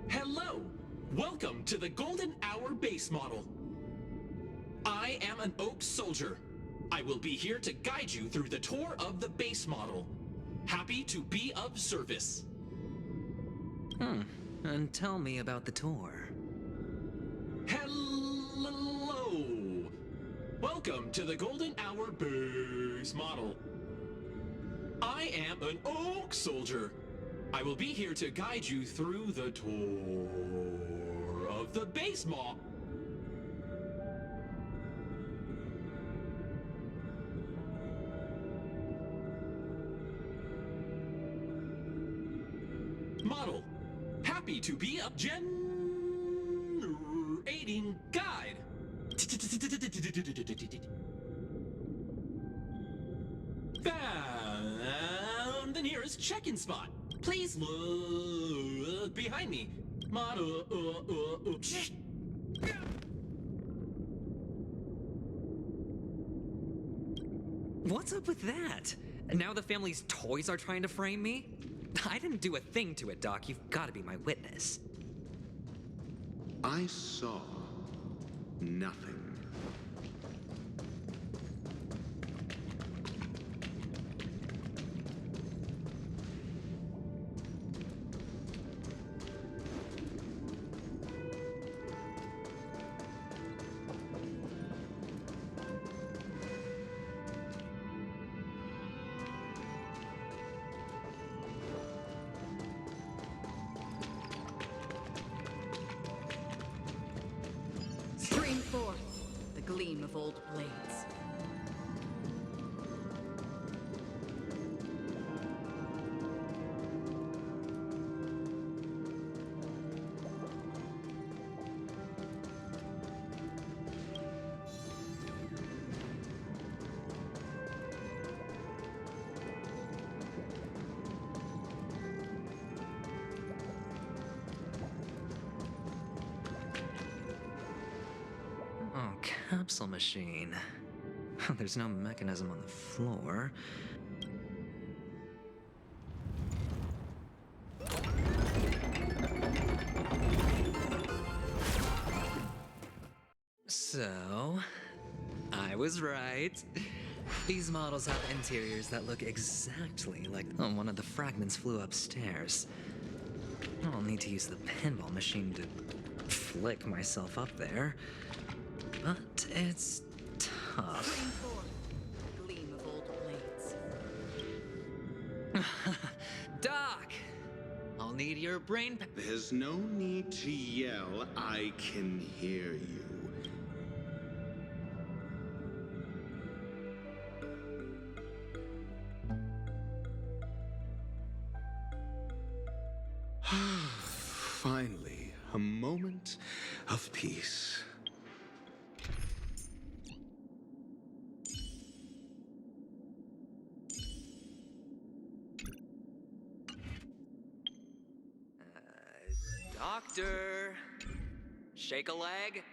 Hello! Welcome to the Golden Hour base model. I am an Oak Soldier. I will be here to guide you through the tour of the base model. Happy to be of service. And tell me about the tour. Hello! Welcome to the Golden Hour base model. I am an Oak Soldier. I will be here to guide you through the tour of the base model. Happy to be a generating guide. Found the nearest check-in spot. Please look behind me. Model. What's up with that? Now the family's toys are trying to frame me? I didn't do a thing to it, Doc. You've got to be my witness. I saw nothing. Forth the gleam of old blades. Capsule machine. There's no mechanism on the floor. So, I was right. These models have interiors that look exactly like one of the fragments flew upstairs. I'll need to use the pinball machine to flick myself up there. But it's tough. Gleam of old blades. Doc! I'll need your brain. There's no need to yell. I can hear you. Finally, a moment of peace. Doctor! Shake a leg?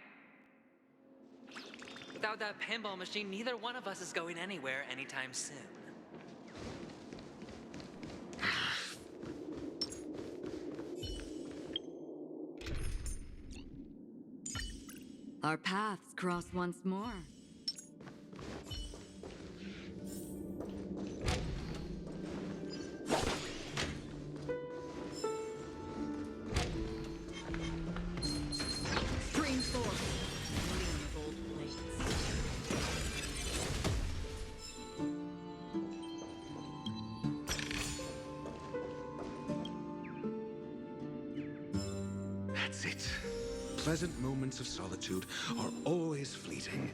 Without that pinball machine, neither one of us is going anywhere anytime soon. Our paths cross once more. Stream forth, gleam of old blades. That's it. Pleasant moments of solitude are always fleeting.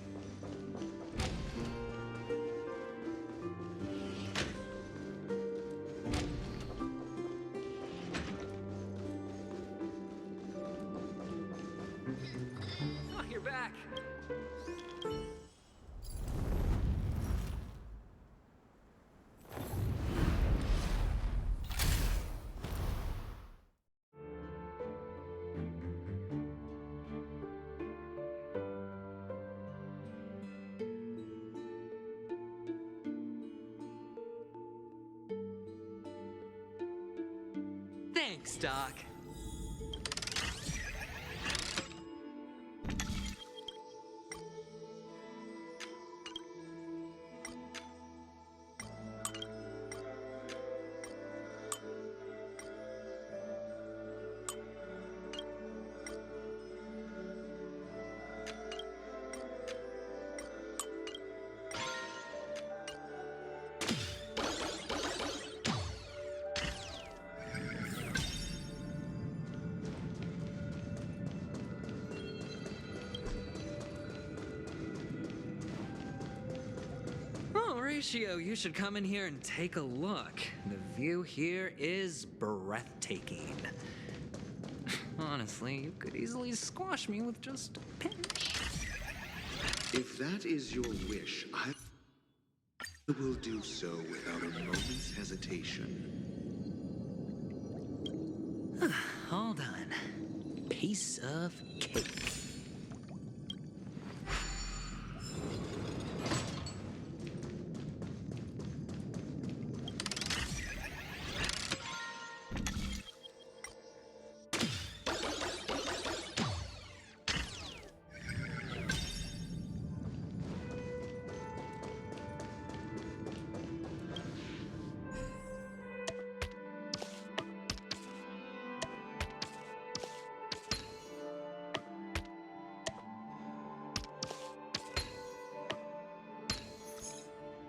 Oh, you're back. Thanks, Doc. Oh, Ratio, you should come in here and take a look. The view here is breathtaking. Honestly, you could easily squash me with just a pinch. If that is your wish, I will do so without a moment's hesitation. All done. Piece of cake.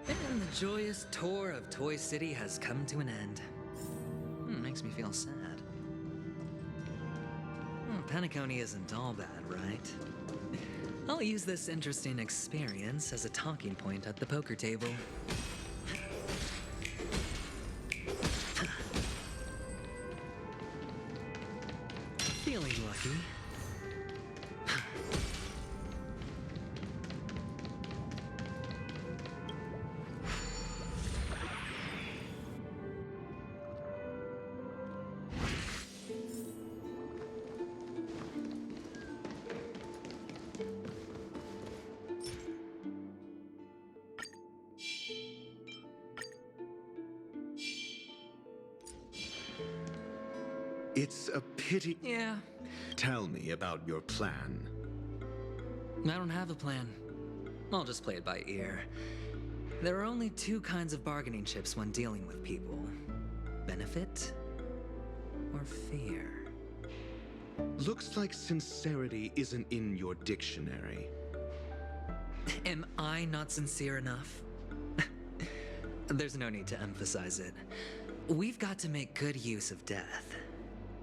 And the joyous tour of Toy City has come to an end. Makes me feel sad. Penacony isn't all bad, right? I'll use this interesting experience as a talking point at the poker table. Feeling lucky. It's a pity. Yeah, Tell me about your plan. I don't have a plan. I'll just play it by ear. There are only two kinds of bargaining chips when dealing with people: benefit or fear. Looks like sincerity isn't in your dictionary. Am I not sincere enough? There's no need to emphasize it. We've got to make good use of death.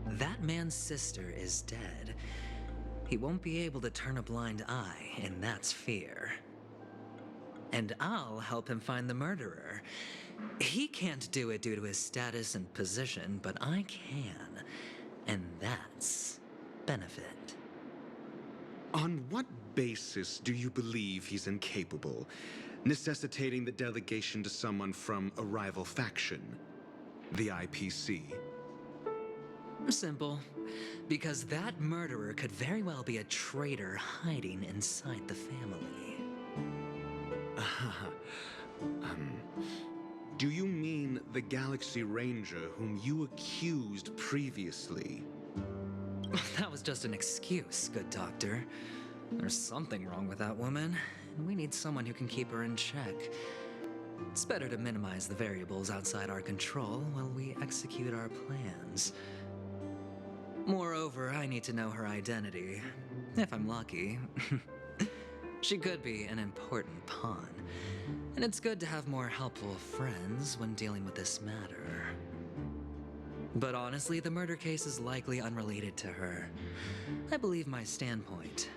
That man's sister is dead. He won't be able to turn a blind eye, and that's fear. And I'll help him find the murderer. He can't do it due to his status and position, but I can. And that's benefit. On what basis do you believe he's incapable, necessitating the delegation to someone from a rival faction? The IPC? Simple. Because that murderer could very well be a traitor hiding inside the family. Do you mean the Galaxy Ranger whom you accused previously? That was just an excuse, good doctor. There's something wrong with that woman, and we need someone who can keep her in check. It's better to minimize the variables outside our control while we execute our plans. Moreover, I need to know her identity, if I'm lucky. She could be an important pawn, and it's good to have more helpful friends when dealing with this matter. But honestly, the murder case is likely unrelated to her. I believe my standpoint.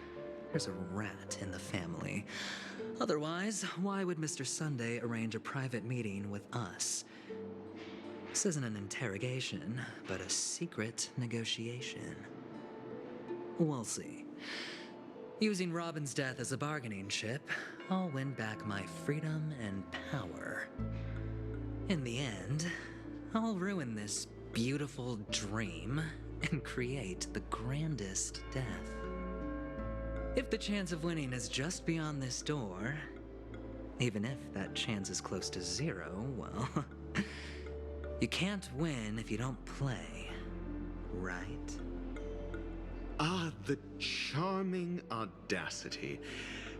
There's a rat in the family. Otherwise, why would Mr. Sunday arrange a private meeting with us? This isn't an interrogation, but a secret negotiation. We'll see. Using Robin's death as a bargaining chip, I'll win back my freedom and power. In the end, I'll ruin this beautiful dream and create the grandest death. If the chance of winning is just beyond this door, even if that chance is close to zero, well, you can't win if you don't play, right? Ah, the charming audacity.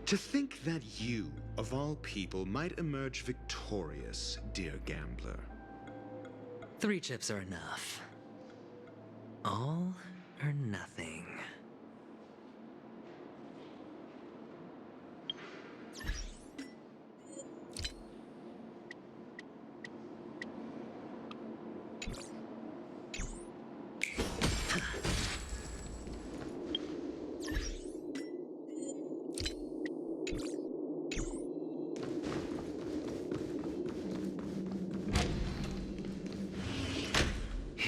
To think that you, of all people, might emerge victorious, dear gambler. 3 chips are enough. All or nothing.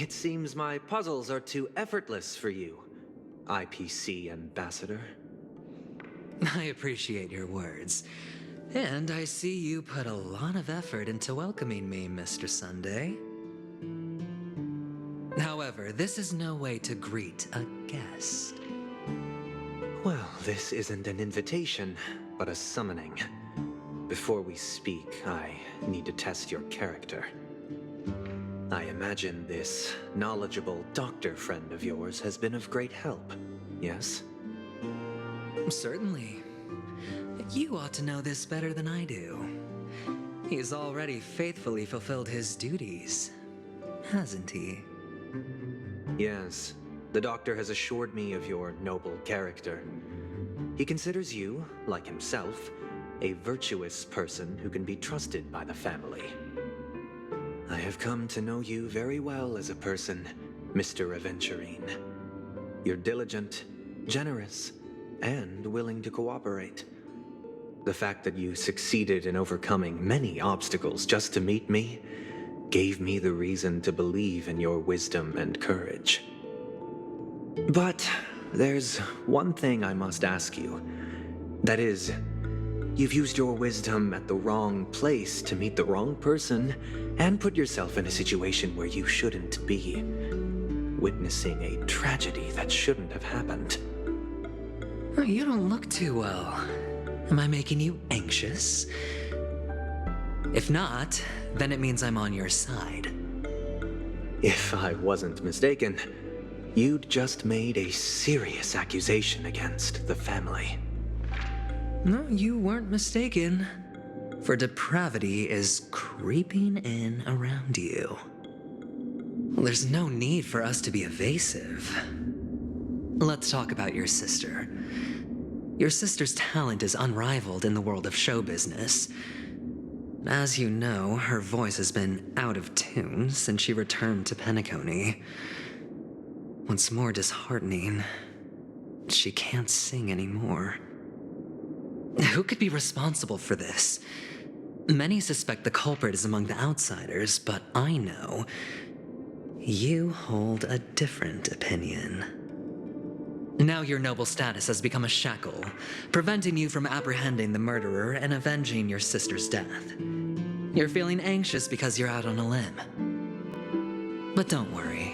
It seems my puzzles are too effortless for you, IPC Ambassador. I appreciate your words. And I see you put a lot of effort into welcoming me, Mr. Sunday. However, this is no way to greet a guest. Well, this isn't an invitation, but a summoning. Before we speak, I need to test your character. I imagine this knowledgeable doctor friend of yours has been of great help, yes? Certainly. You ought to know this better than I do. He's already faithfully fulfilled his duties, hasn't he? Yes, the doctor has assured me of your noble character. He considers you, like himself, a virtuous person who can be trusted by the family. I have come to know you very well as a person, Mr. Aventurine. You're diligent, generous, and willing to cooperate. The fact that you succeeded in overcoming many obstacles just to meet me gave me the reason to believe in your wisdom and courage. But there's one thing I must ask you. That is, you've used your wisdom at the wrong place to meet the wrong person and put yourself in a situation where you shouldn't be, witnessing a tragedy that shouldn't have happened. You don't look too well. Am I making you anxious? If not, then it means I'm on your side. If I wasn't mistaken, you'd just made a serious accusation against the family. No, you weren't mistaken. For depravity is creeping in around you. Well, there's no need for us to be evasive. Let's talk about your sister. Your sister's talent is unrivaled in the world of show business. As you know, her voice has been out of tune since she returned to Penacony. What's more disheartening, she can't sing anymore. Who could be responsible for this? Many suspect the culprit is among the outsiders, but I know you hold a different opinion. Now your noble status has become a shackle, preventing you from apprehending the murderer and avenging your sister's death. You're feeling anxious because you're out on a limb. But don't worry,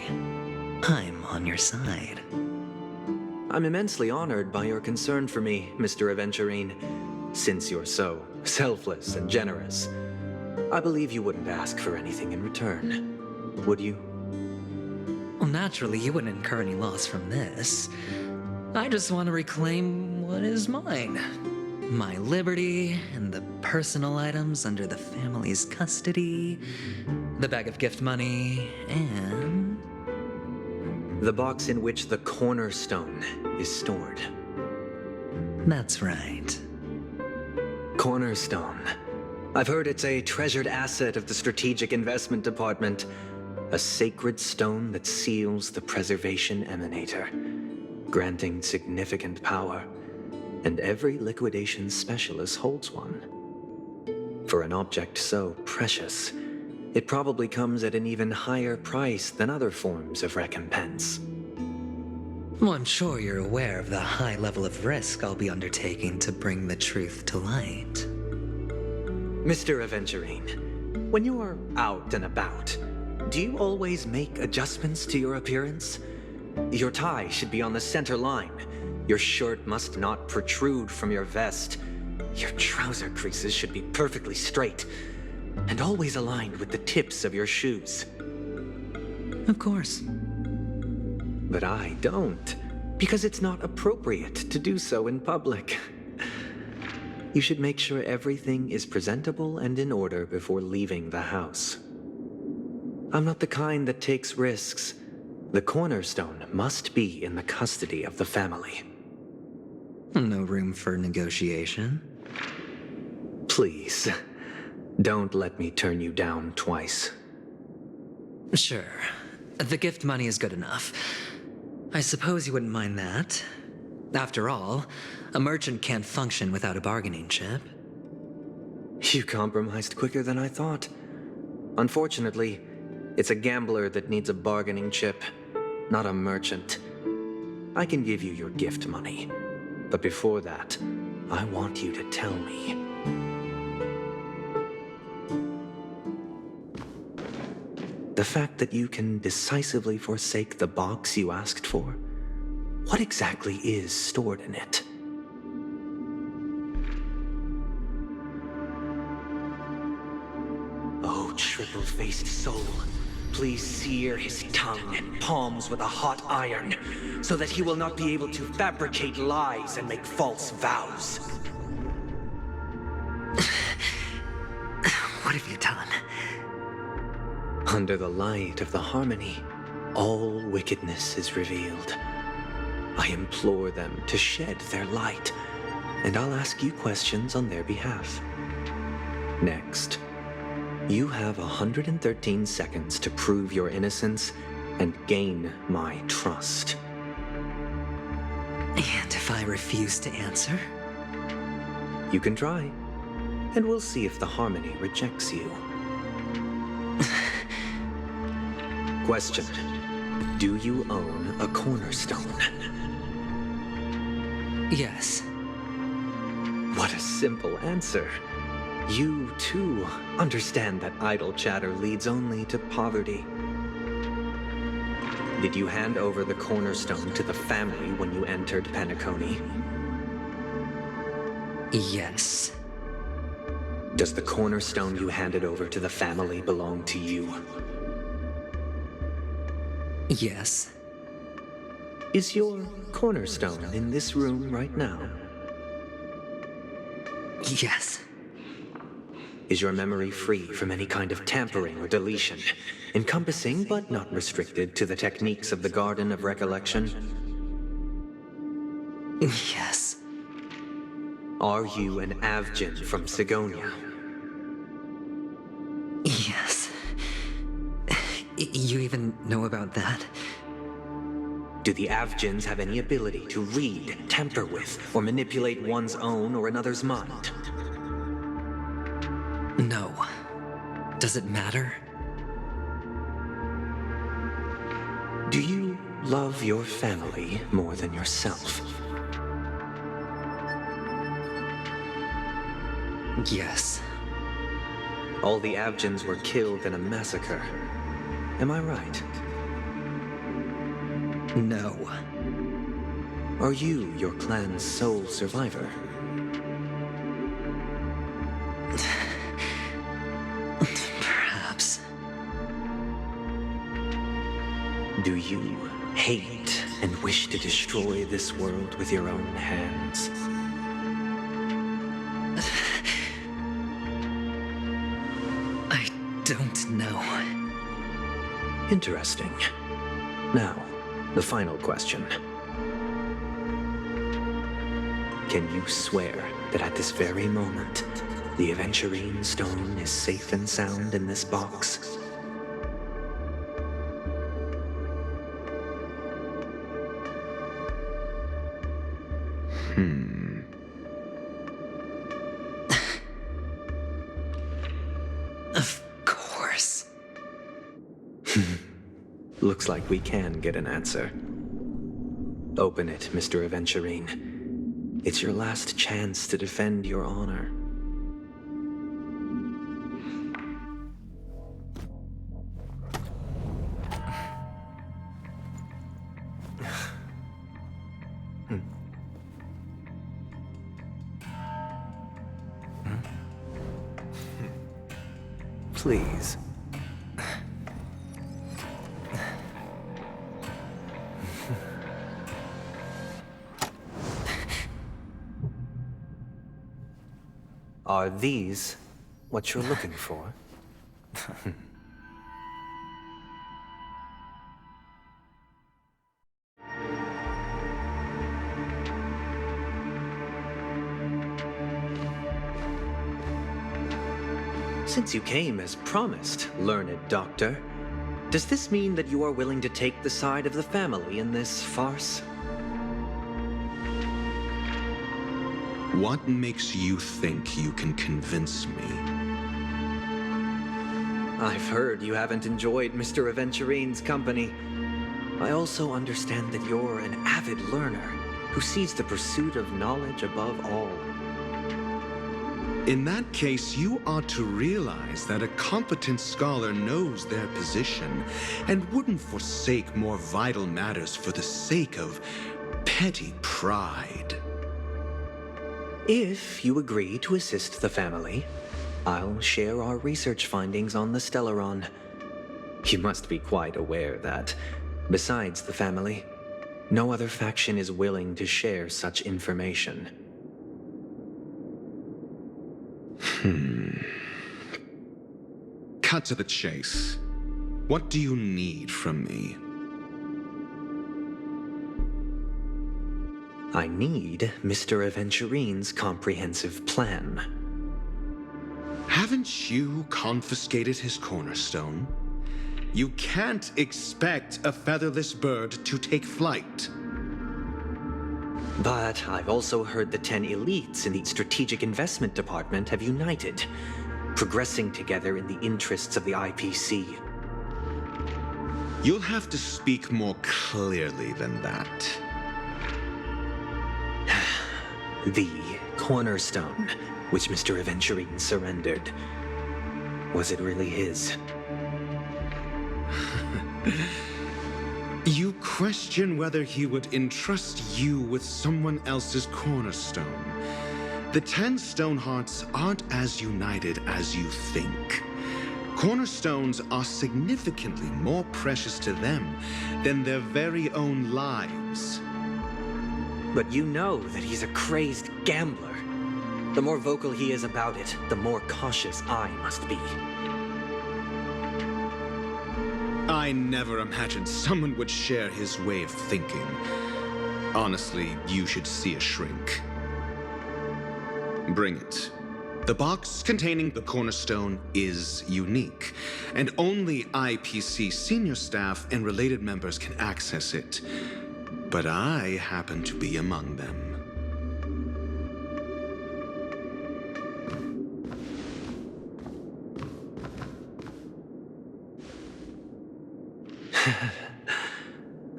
I'm on your side. I'm immensely honored by your concern for me, Mr. Aventurine. Since you're so selfless and generous, I believe you wouldn't ask for anything in return, would you? Well, naturally, you wouldn't incur any loss from this. I just want to reclaim what is mine. My liberty and the personal items under the family's custody, the bag of gift money, and the box in which the cornerstone is stored. That's right. Cornerstone. I've heard it's a treasured asset of the Strategic Investment Department. A sacred stone that seals the Preservation Emanator, granting significant power. And every liquidation specialist holds one. For an object so precious, it probably comes at an even higher price than other forms of recompense. Well, I'm sure you're aware of the high level of risk I'll be undertaking to bring the truth to light. Mr. Aventurine, when you're out and about, do you always make adjustments to your appearance? Your tie should be on the center line. Your shirt must not protrude from your vest. Your trouser creases should be perfectly straight and always aligned with the tips of your shoes. Of course. But I don't, because it's not appropriate to do so in public. You should make sure everything is presentable and in order before leaving the house. I'm not the kind that takes risks. The cornerstone must be in the custody of the family. No room for negotiation. Please, don't let me turn you down twice. Sure. The gift money is good enough. I suppose you wouldn't mind that. After all, a merchant can't function without a bargaining chip. You compromised quicker than I thought. Unfortunately, it's a gambler that needs a bargaining chip, not a merchant. I can give you your gift money, but before that, I want you to tell me. The fact that you can decisively forsake the box you asked for, what exactly is stored in it? Oh, triple-faced soul, please sear his tongue and palms with a hot iron, so that he will not be able to fabricate lies and make false vows. What have you done? Under the light of the harmony, all wickedness is revealed. I implore them to shed their light, and I'll ask you questions on their behalf. Next, you have 113 seconds to prove your innocence and gain my trust. And if I refuse to answer? You can try, and we'll see if the harmony rejects you. Question: do you own a cornerstone? Yes. What a simple answer. You, too, understand that idle chatter leads only to poverty. Did you hand over the cornerstone to the family when you entered Penacony? Yes. Does the cornerstone you handed over to the family belong to you? Yes. Is your cornerstone in this room right now? Yes. Is your memory free from any kind of tampering or deletion, encompassing but not restricted to the techniques of the Garden of Recollection? Yes. Are you an Avgin from Sigonia? Yes. You even know about that? Do the Avgins have any ability to read, tamper with, or manipulate one's own or another's mind? No. Does it matter? Do you love your family more than yourself? Yes. All the Avgins were killed in a massacre. Am I right? No. Are you your clan's sole survivor? Perhaps. Do you hate and wish to destroy this world with your own hands? I don't know. Interesting. Now, the final question. Can you swear that at this very moment, the Aventurine stone is safe and sound in this box? Of course. Looks like we can get an answer. Open it, Mr. Aventurine. It's your last chance to defend your honor. Please. Are these what you're looking for? Since you came as promised, learned doctor, does this mean that you are willing to take the side of the family in this farce? What makes you think you can convince me? I've heard you haven't enjoyed Mr. Aventurine's company. I also understand that you're an avid learner who sees the pursuit of knowledge above all. In that case, you ought to realize that a competent scholar knows their position and wouldn't forsake more vital matters for the sake of petty pride. If you agree to assist the family, I'll share our research findings on the Stellaron. You must be quite aware that, besides the family, no other faction is willing to share such information. Cut to the chase. What do you need from me? I need Mr. Aventurine's comprehensive plan. Haven't you confiscated his cornerstone? You can't expect a featherless bird to take flight. But I've also heard the 10 elites in the Strategic Investment Department have united, progressing together in the interests of the IPC. You'll have to speak more clearly than that. The cornerstone, which Mr. Aventurine surrendered. Was it really his? You question whether he would entrust you with someone else's cornerstone. The 10 Stonehearts aren't as united as you think. Cornerstones are significantly more precious to them than their very own lives. But you know that he's a crazed gambler. The more vocal he is about it, the more cautious I must be. I never imagined someone would share his way of thinking. Honestly, you should see a shrink. Bring it. The box containing the cornerstone is unique, and only IPC senior staff and related members can access it. But I happen to be among them.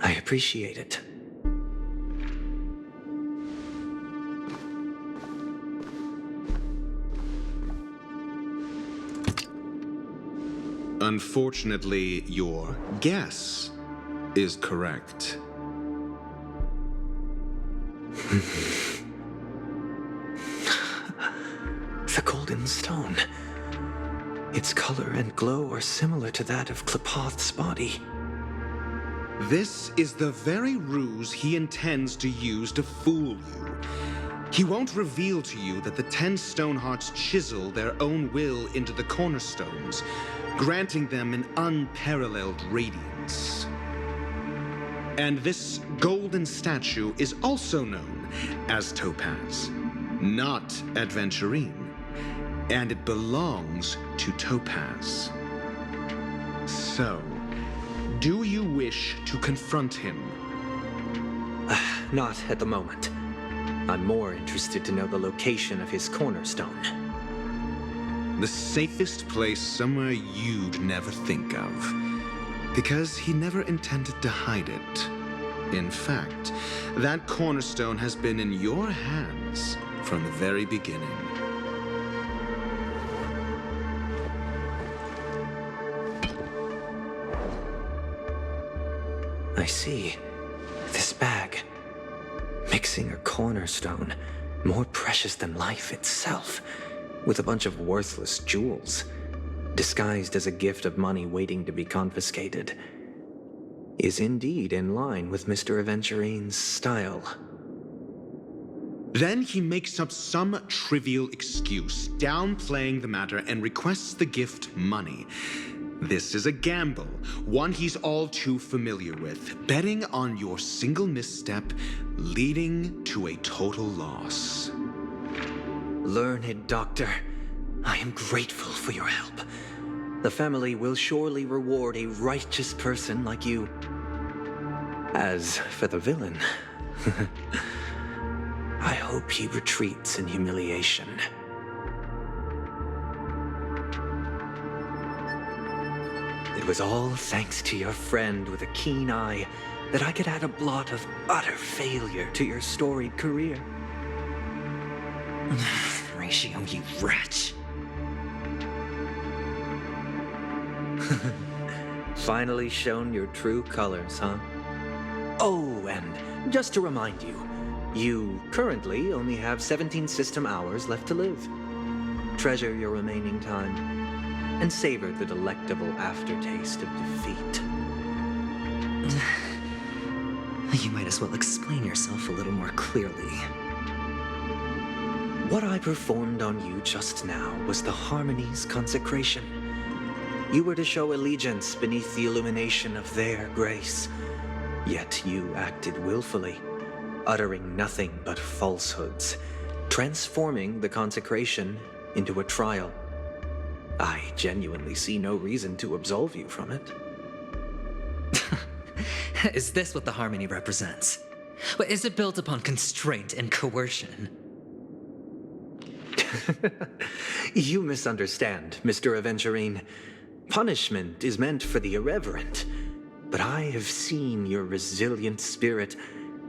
I appreciate it. Unfortunately, your guess is correct. The golden stone. Its color and glow are similar to that of Klepoth's body. This is the very ruse he intends to use to fool you. He won't reveal to you that the 10 Stonehearts chisel their own will into the cornerstones, granting them an unparalleled radiance. And this golden statue is also known as Topaz, not Adventurine, and it belongs to Topaz. So, do you wish to confront him? Not at the moment. I'm more interested to know the location of his cornerstone. The safest place somewhere you'd never think of. Because he never intended to hide it. In fact, that cornerstone has been in your hands from the very beginning. I see. This bag. Mixing a cornerstone, more precious than life itself, with a bunch of worthless jewels, disguised as a gift of money waiting to be confiscated, is indeed in line with Mr. Aventurine's style. Then he makes up some trivial excuse, downplaying the matter, and requests the gift money. This is a gamble, one he's all too familiar with, betting on your single misstep, leading to a total loss. Learned doctor, I am grateful for your help. The family will surely reward a righteous person like you. As for the villain, I hope he retreats in humiliation. It was all thanks to your friend with a keen eye that I could add a blot of utter failure to your storied career. Ratio, you wretch. Finally shown your true colors, huh? Oh, and just to remind you, you currently only have 17 system hours left to live. Treasure your remaining time, and savor the delectable aftertaste of defeat. You might as well explain yourself a little more clearly. What I performed on you just now was the Harmony's consecration. You were to show allegiance beneath the illumination of their grace. Yet you acted willfully, uttering nothing but falsehoods, transforming the consecration into a trial. I genuinely see no reason to absolve you from it. Is this what the Harmony represents? Is it built upon constraint and coercion? You misunderstand, Mr. Aventurine. Punishment is meant for the irreverent, but I have seen your resilient spirit,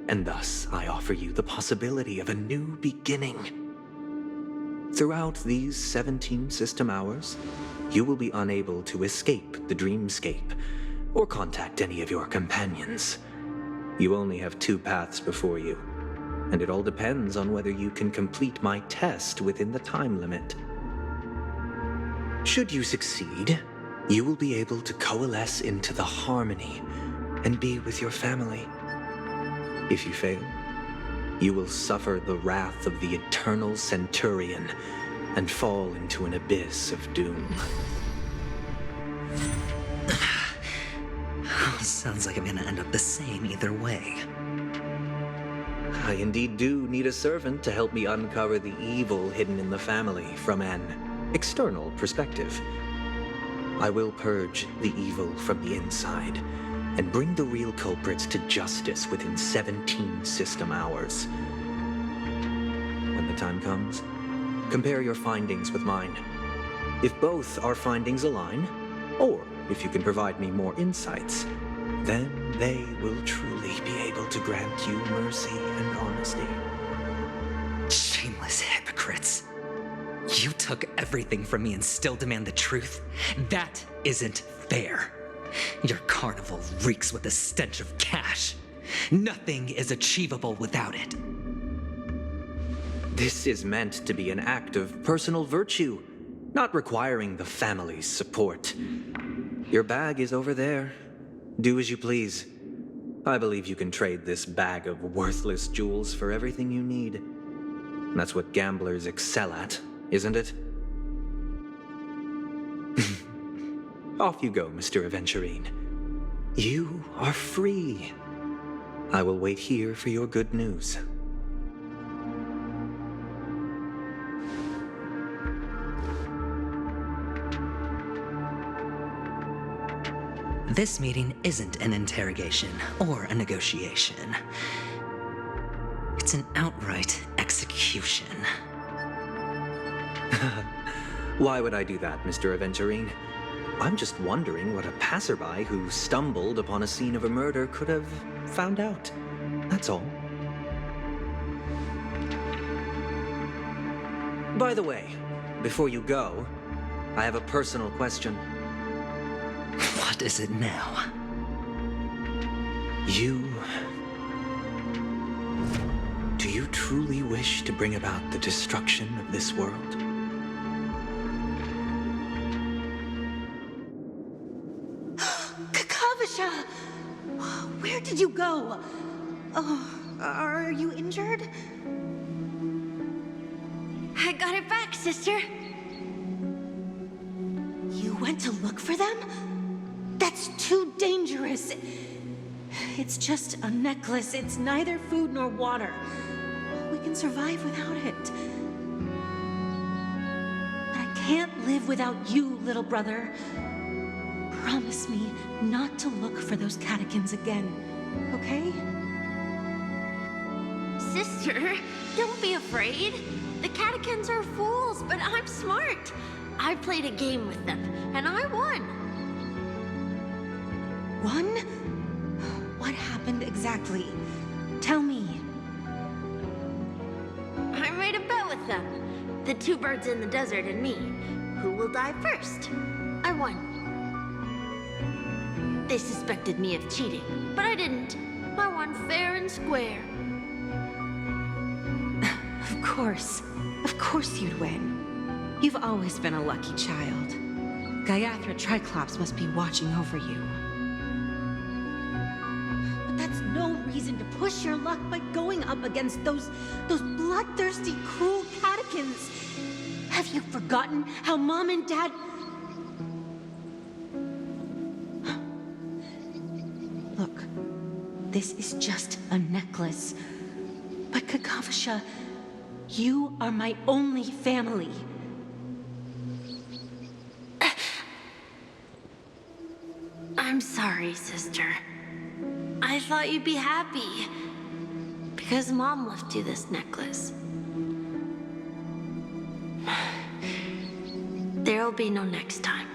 and thus I offer you the possibility of a new beginning. Throughout these 17 system hours, you will be unable to escape the dreamscape or contact any of your companions. You only have 2 paths before you, and it all depends on whether you can complete my test within the time limit. Should you succeed, you will be able to coalesce into the Harmony and be with your family. If you fail, you will suffer the wrath of the eternal Centurion and fall into an abyss of doom. Sounds like I'm gonna end up the same either way. I indeed do need a servant to help me uncover the evil hidden in the family from an external perspective. I will purge the evil from the inside and bring the real culprits to justice within 17 system hours. When the time comes, compare your findings with mine. If both our findings align, or if you can provide me more insights, then they will truly be able to grant you mercy and honesty. Shameless hypocrites. You took everything from me and still demand the truth? That isn't fair. Your carnival reeks with the stench of cash. Nothing is achievable without it. This is meant to be an act of personal virtue, not requiring the family's support. Your bag is over there. Do as you please. I believe you can trade this bag of worthless jewels for everything you need. That's what gamblers excel at, isn't it? Off you go, Mr. Aventurine. You are free. I will wait here for your good news. This meeting isn't an interrogation or a negotiation. It's an outright execution. Why would I do that, Mr. Aventurine? I'm just wondering what a passerby who stumbled upon a scene of a murder could have found out. That's all. By the way, before you go, I have a personal question. What is it now? Do you truly wish to bring about the destruction of this world? Kakavasha! Where did you go? Oh, are you injured? I got it back, sister. You went to look for them? That's too dangerous. It's just a necklace. It's neither food nor water. We can survive without it. But I can't live without you, little brother. Promise me not to look for those catechins again, okay? Sister, don't be afraid. The catechins are fools, but I'm smart. I played a game with them, and I won. Won? What happened exactly? Tell me. I made a bet with them. The two birds in the desert and me. Who will die first? I won. They suspected me of cheating, but I didn't. I won fair and square. Of course you'd win. You've always been a lucky child. Gayathra Triclops must be watching over you. But that's no reason to push your luck by going up against those bloodthirsty, cruel catechins. Have you forgotten how Mom and Dad... Look, this is just a necklace. But Kakavasha, you are my only family. I'm sorry, sister. I thought you'd be happy. Because Mom left you this necklace. There'll be no next time.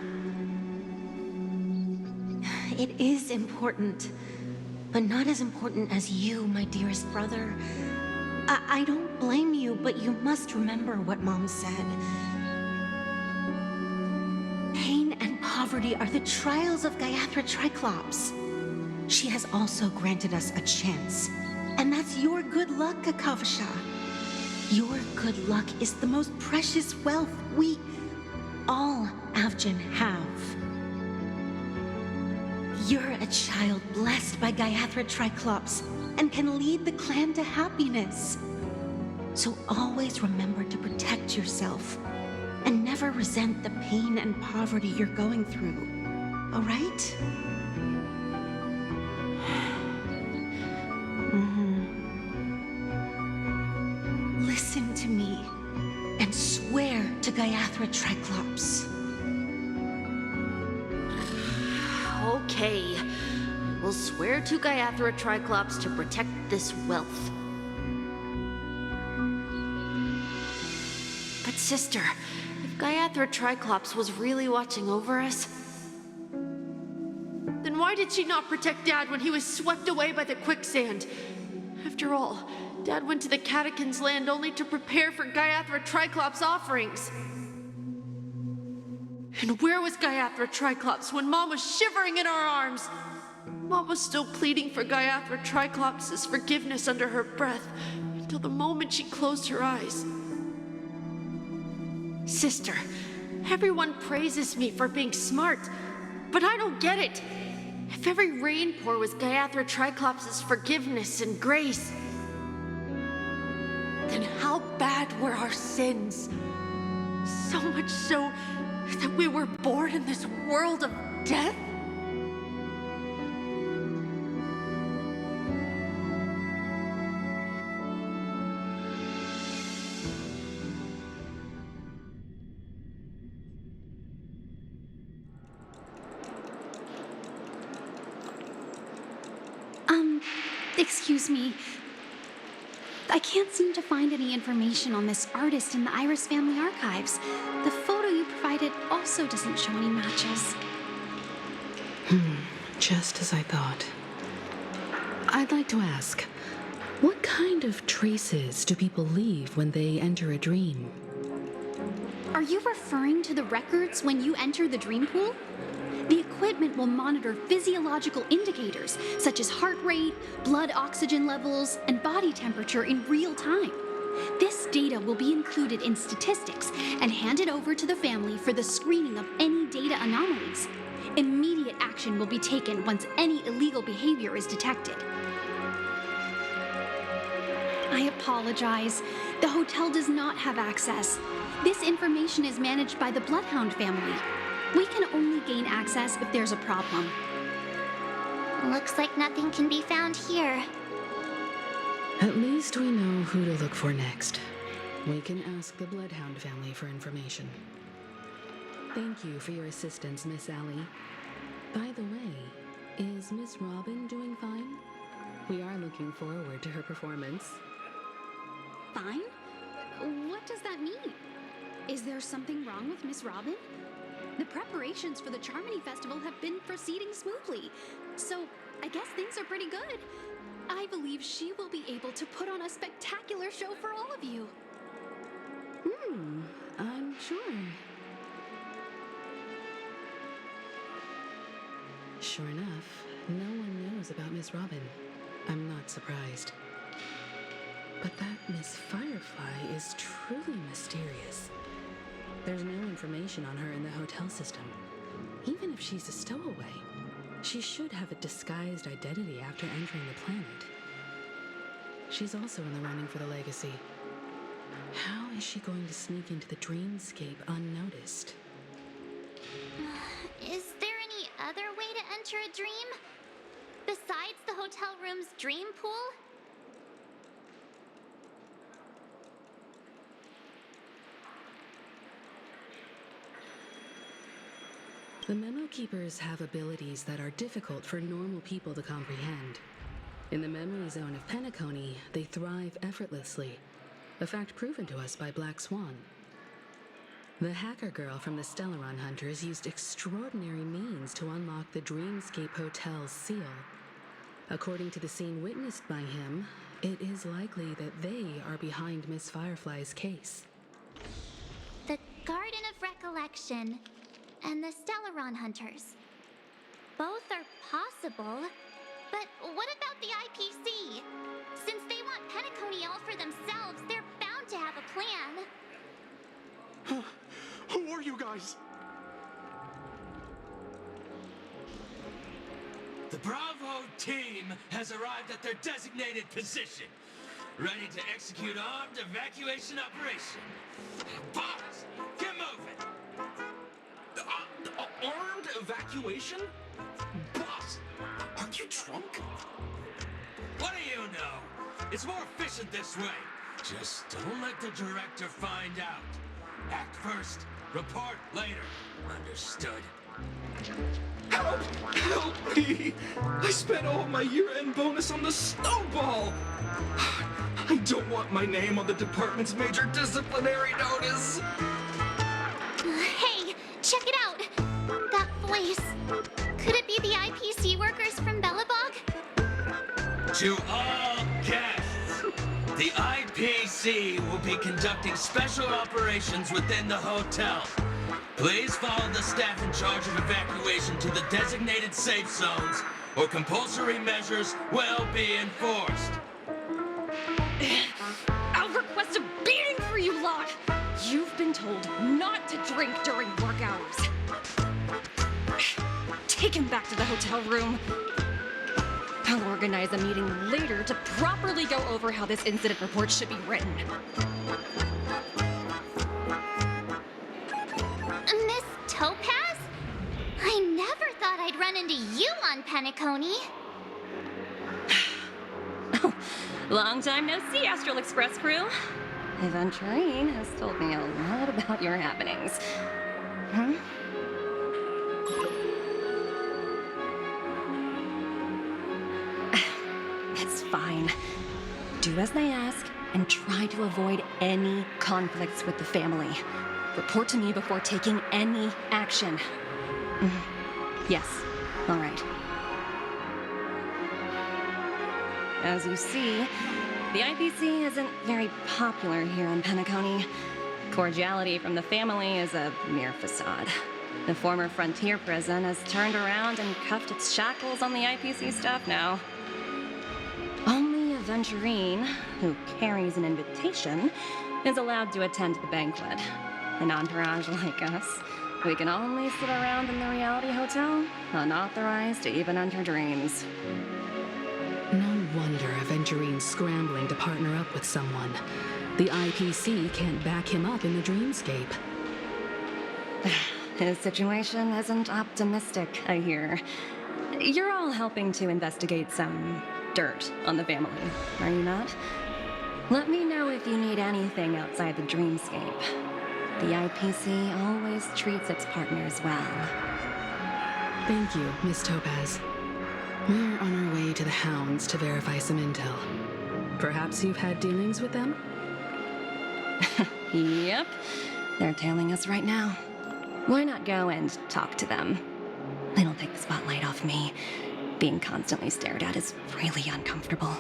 It is important, but not as important as you, my dearest brother. I don't blame you, but you must remember what Mom said. Pain and poverty are the trials of Gayathra Triclops. She has also granted us a chance, and that's your good luck, Kakavasha. Your good luck is the most precious wealth we, all Avgin, have. You're a child blessed by Gayathra Triclops and can lead the clan to happiness. So always remember to protect yourself and never resent the pain and poverty you're going through. All right? Listen to me and swear to Gayathra Triclops. Okay. We'll swear to Gayathra Triclops to protect this wealth. But sister, if Gayathra Triclops was really watching over us, then why did she not protect Dad when he was swept away by the quicksand? After all, Dad went to the Catechins' land only to prepare for Gayathra Triclops' offerings. And where was Gayathra Triclops when Mom was shivering in our arms? Mom was still pleading for Gayathra Triclops' forgiveness under her breath until the moment she closed her eyes. Sister, everyone praises me for being smart, but I don't get it. If every rain pour was Gayathra Triclops' forgiveness and grace, then how bad were our sins? So much so that we were born in this world of death? Excuse me. I can't seem to find any information on this artist in the Iris family archives. The photo you provided also doesn't show any matches. Just as I thought. I'd like to ask, what kind of traces do people leave when they enter a dream? Are you referring to the records when you enter the dream pool? The equipment will monitor physiological indicators such as heart rate, blood oxygen levels, and body temperature in real time. This data will be included in statistics and handed over to the family for the screening of any data anomalies. Immediate action will be taken once any illegal behavior is detected. I apologize. The hotel does not have access. This information is managed by the Bloodhound family. We can only gain access if there's a problem. Looks like nothing can be found here. At least we know who to look for next. We can ask the Bloodhound family for information. Thank you for your assistance, Miss Allie. By the way, is Miss Robin doing fine? We are looking forward to her performance. Fine? What does that mean? Is there something wrong with Miss Robin? The preparations for the Charmony Festival have been proceeding smoothly, so I guess things are pretty good. I believe she will be able to put on a spectacular show for all of you. I'm sure. Sure enough, no one knows about Miss Robin. I'm not surprised. But that Miss Firefly is truly mysterious. There's no information on her in the hotel system. Even if she's a stowaway, she should have a disguised identity after entering the planet. She's also in the running for the legacy. How is she going to sneak into the dreamscape unnoticed? Is there any other way to enter a dream? Besides the hotel room's dream pool? The Memo Keepers have abilities that are difficult for normal people to comprehend. In the memory zone of Penacony, they thrive effortlessly, a fact proven to us by Black Swan. The hacker girl from the Stellaron Hunters used extraordinary means to unlock the Dreamscape Hotel's seal. According to the scene witnessed by him, it is likely that they are behind Miss Firefly's case. The Garden of Recollection and the Stellaron Hunters. Both are possible, but what about the IPC? Since they want Penacony all for themselves, they're bound to have a plan. Who are you guys? The Bravo team has arrived at their designated position, ready to execute armed evacuation operation. Boss, get moving! Armed evacuation? Boss, are you drunk? What do you know? It's more efficient this way. Just don't let the director find out. Act first, report later. Understood? Help! Help me! I spent all my year-end bonus on the snowball! I don't want my name on the department's major disciplinary notice! Hey, check it out! That voice. Could it be the IPC workers from Bellabog? To all guests, the IPC will be conducting special operations within the hotel. Please follow the staff in charge of evacuation to the designated safe zones, or compulsory measures will be enforced. I'll request a beating for you lot! You've been told not to drink during work hours. Take him back to the hotel room. I'll organize a meeting later to properly go over how this incident report should be written. Miss Topaz? I never thought I'd run into you on Penacony. Long time no see, Astral Express crew. Eventually has told me a lot about your happenings. It's fine. Do as they ask and try to avoid any conflicts with the family. Report to me before taking any action. Yes. All right. as you see, the IPC isn't very popular here on Penacony. Cordiality from the family is a mere facade. The former frontier prison has turned around and cuffed its shackles on the IPC staff now. Only Aventurine, who carries an invitation, is allowed to attend the banquet. An entourage like us, we can only sit around in the reality hotel, unauthorized to even enter dreams. No wonder Aventurine's scrambling to partner up with someone. The IPC can't back him up in the dreamscape. His situation isn't optimistic, I hear. You're all helping to investigate some dirt on the family, are you not? Let me know if you need anything outside the dreamscape. The IPC always treats its partners well. Thank you, Miss Topaz. We're on our way to the Hounds to verify some intel. Perhaps you've had dealings with them? Yep. They're tailing us right now. Why not go and talk to them? It'll take the spotlight off me. Being constantly stared at is really uncomfortable.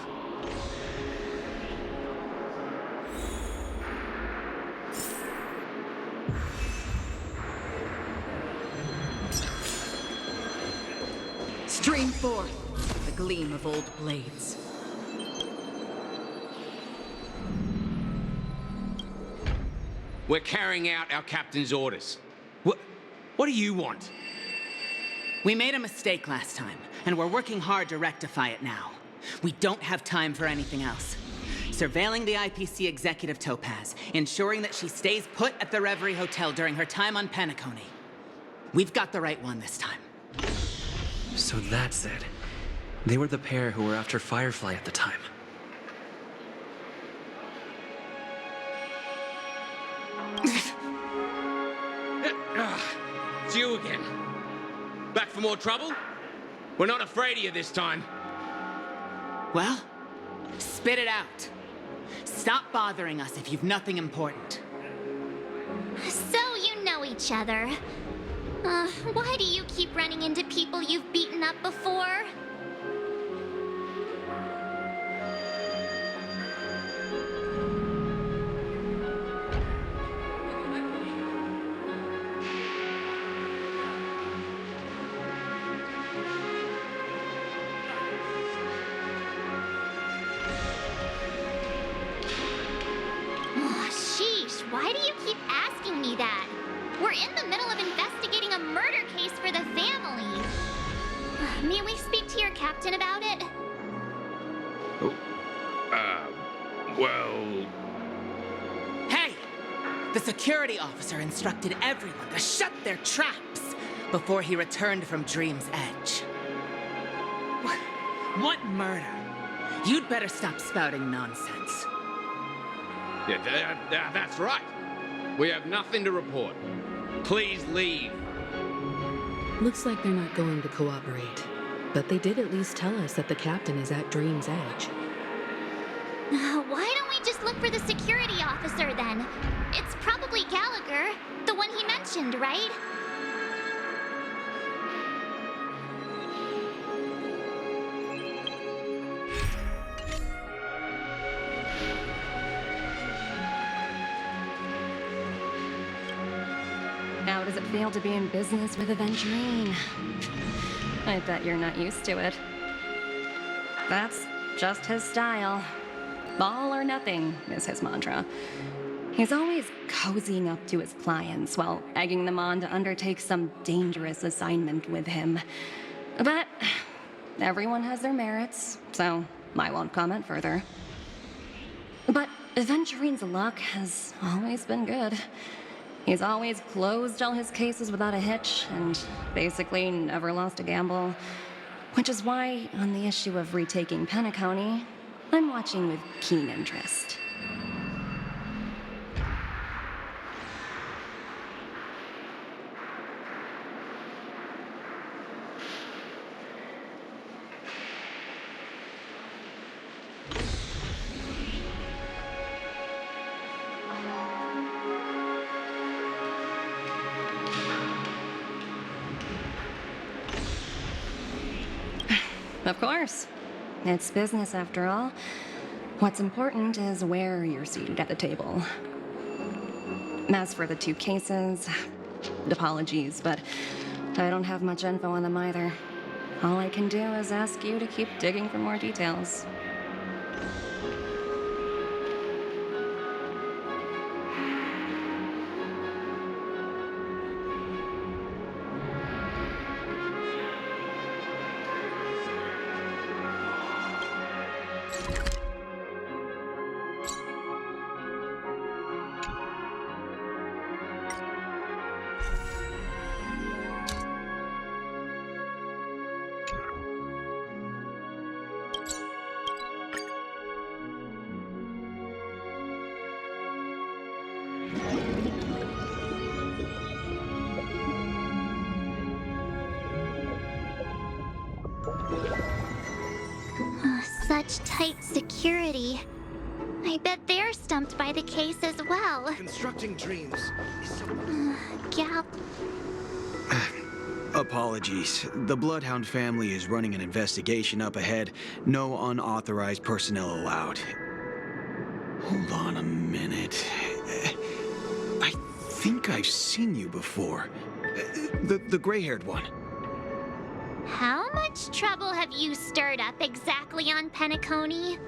Stream forth the gleam of old blades. We're carrying out our captain's orders. What do you want? We made a mistake last time, and we're working hard to rectify it now. We don't have time for anything else. Surveilling the IPC executive Topaz, ensuring that she stays put at the Reverie Hotel during her time on Penacony. We've got the right one this time. So that's it. They were the pair who were after Firefly at the time. It's you again. Back for more trouble? We're not afraid of you this time. Well, spit it out. Stop bothering us if you've nothing important. So you know each other. Why do you keep running into people you've beaten up before? Why do you keep asking me that? We're in the middle of investigating a murder case for the family. May we speak to your captain about it? Well... Hey! The security officer instructed everyone to shut their traps before he returned from Dream's Edge. What murder? You'd better stop spouting nonsense. Yeah, that's right. We have nothing to report. Please leave. Looks like they're not going to cooperate. But they did at least tell us that the captain is at Dream's Edge. Why don't we just look for the security officer then? It's probably Gallagher, the one he mentioned, right? How does it feel to be in business with Aventurine? I bet you're not used to it. That's just his style. All or nothing is his mantra. He's always cozying up to his clients while egging them on to undertake some dangerous assignment with him. But everyone has their merits, so I won't comment further. But Aventurine's luck has always been good. He's always closed all his cases without a hitch, and basically never lost a gamble. Which is why, on the issue of retaking Penacony, I'm watching with keen interest. Of course. It's business after all. What's important is where you're seated at the table. As for the two cases, apologies, but I don't have much info on them either. All I can do is ask you to keep digging for more details. Such tight security. I bet they're stumped by the case as well. Constructing dreams is so... Gap. Apologies. The Bloodhound family is running an investigation up ahead. No unauthorized personnel allowed. Hold on a minute. I think I've seen you before. The gray-haired one. How much trouble have you stirred up exactly on Penacony?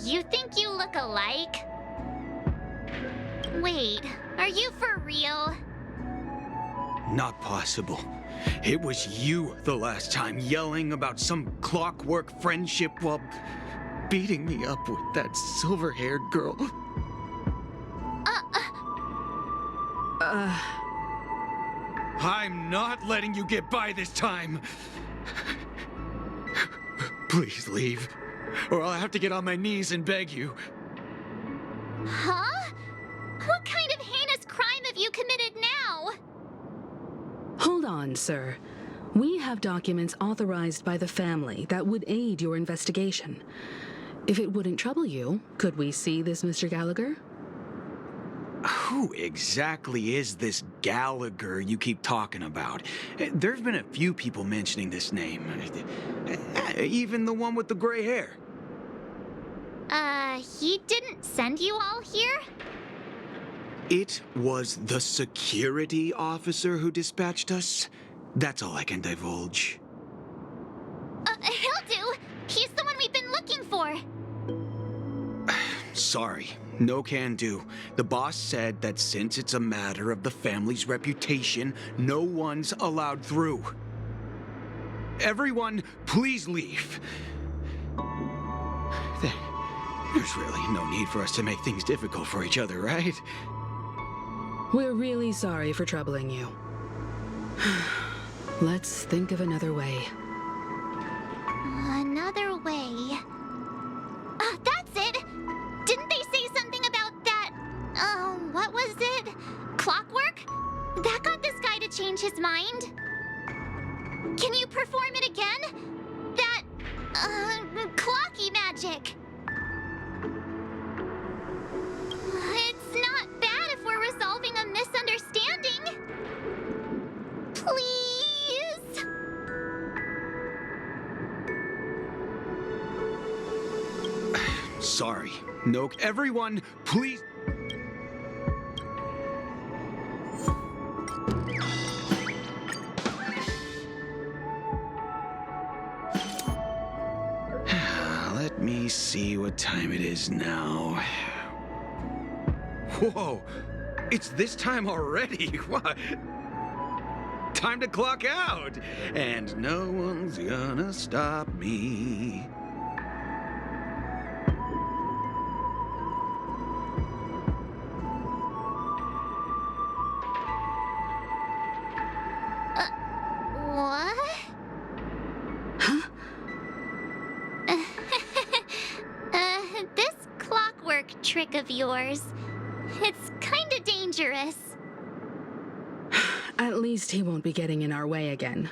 You think you look alike? Wait, are you for real? Not possible. It was you the last time, yelling about some clockwork friendship while beating me up with that silver-haired girl. I'm not letting you get by this time. Please leave, or I'll have to get on my knees and beg you. Huh? What kind of heinous crime have you committed now? Hold on, sir. We have documents authorized by the family that would aid your investigation. If it wouldn't trouble you, could we see this Mr. Gallagher? Who exactly is this Gallagher you keep talking about? There's been a few people mentioning this name. Even the one with the gray hair. He didn't send you all here? It was the security officer who dispatched us. That's all I can divulge. He'll do. He's the one we've been looking for. Sorry, no can do. The boss said that since it's a matter of the family's reputation, no one's allowed through. Everyone, please leave. There's really no need for us to make things difficult for each other, right? We're really sorry for troubling you. Let's think of another way. Another way. That's it! Didn't they say something about that? What was it? Clockwork? That got this guy to change his mind. Can you perform it again? That, clocky magic. It's not bad if we're resolving a misunderstanding. Please? Sorry. No, everyone, please. Let me see what time it is now. Whoa, it's this time already. What? Time to clock out. And no one's gonna stop me. What? Huh? This clockwork trick of yours, it's kinda dangerous. At least he won't be getting in our way again.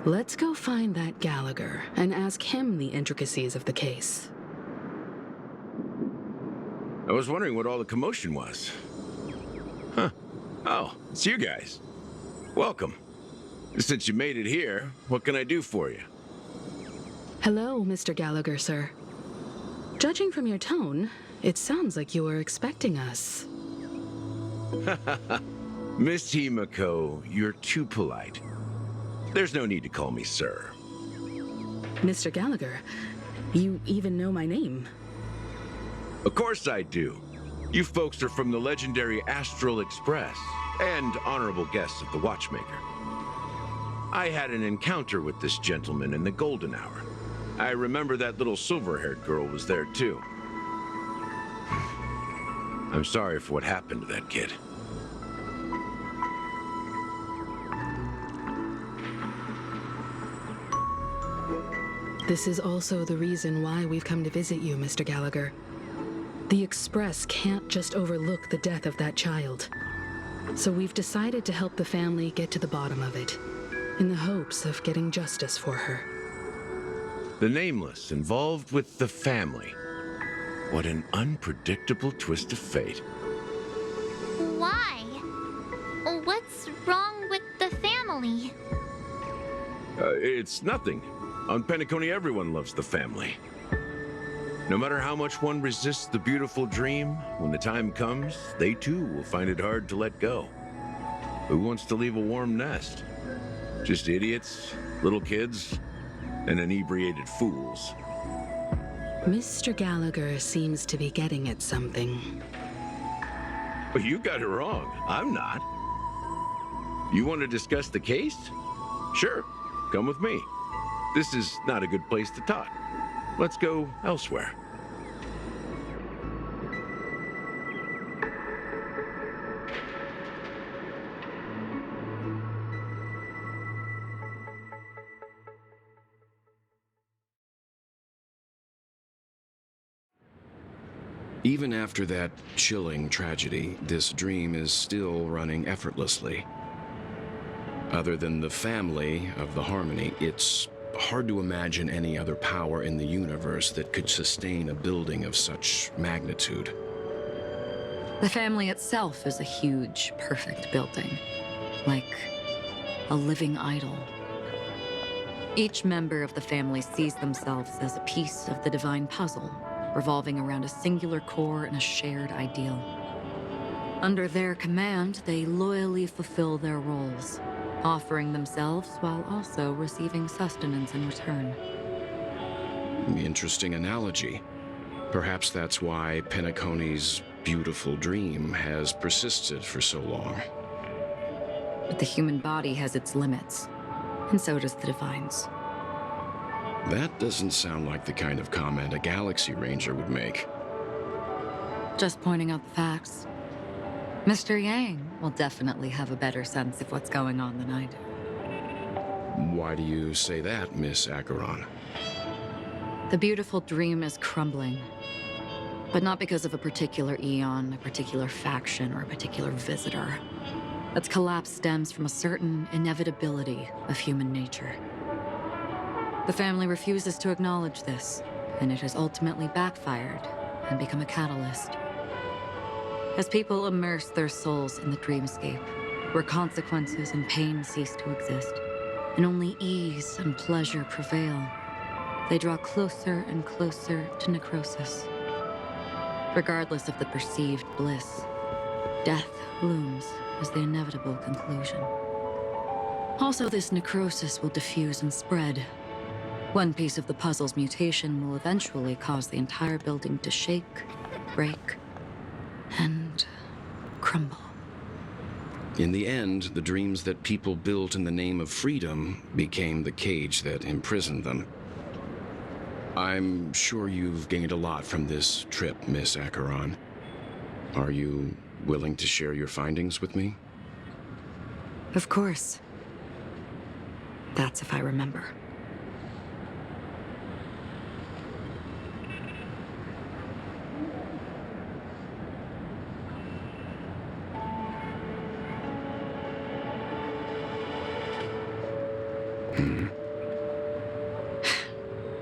Let's go find that Gallagher and ask him the intricacies of the case. I was wondering what all the commotion was. Huh. Oh, it's you guys. Welcome. Since you made it here, what can I do for you? Hello, Mr. Gallagher, sir. Judging from your tone, it sounds like you were expecting us. Miss Himiko, you're too polite. There's no need to call me sir. Mr. Gallagher, you even know my name. Of course I do. You folks are from the legendary Astral Express and honorable guests of the Watchmaker. I had an encounter with this gentleman in the Golden Hour. I remember that little silver-haired girl was there too. I'm sorry for what happened to that kid. This is also the reason why we've come to visit you, Mr. Gallagher. The Express can't just overlook the death of that child. So we've decided to help the family get to the bottom of it, in the hopes of getting justice for her. The Nameless involved with the family. What an unpredictable twist of fate. Why? What's wrong with the family? It's nothing. On Penacony, everyone loves the family. No matter how much one resists the beautiful dream, when the time comes, they too will find it hard to let go. Who wants to leave a warm nest? Just idiots, little kids, and inebriated fools. Mr. Gallagher seems to be getting at something. But you got it wrong. I'm not. You want to discuss the case? Sure, come with me. This is not a good place to talk. Let's go elsewhere. Even after that chilling tragedy, this dream is still running effortlessly. Other than the family of the Harmony, it's hard to imagine any other power in the universe that could sustain a building of such magnitude. The family itself is a huge, perfect building, like a living idol. Each member of the family sees themselves as a piece of the divine puzzle, revolving around a singular core and a shared ideal. Under their command, they loyally fulfill their roles, offering themselves while also receiving sustenance in return. Interesting analogy. Perhaps that's why Penacony's beautiful dream has persisted for so long. But the human body has its limits, and so does the divine's. That doesn't sound like the kind of comment a Galaxy Ranger would make. Just pointing out the facts. Mr. Yang will definitely have a better sense of what's going on than I do. Why do you say that, Miss Acheron? The beautiful dream is crumbling. But not because of a particular eon, a particular faction, or a particular visitor. Its collapse stems from a certain inevitability of human nature. The family refuses to acknowledge this, and it has ultimately backfired and become a catalyst. As people immerse their souls in the dreamscape, where consequences and pain cease to exist, and only ease and pleasure prevail, they draw closer and closer to necrosis. Regardless of the perceived bliss, death looms as the inevitable conclusion. Also, this necrosis will diffuse and spread. One piece of the puzzle's mutation will eventually cause the entire building to shake, break, and crumble. In the end, the dreams that people built in the name of freedom became the cage that imprisoned them. I'm sure you've gained a lot from this trip, Miss Acheron. Are you willing to share your findings with me? Of course. That's if I remember.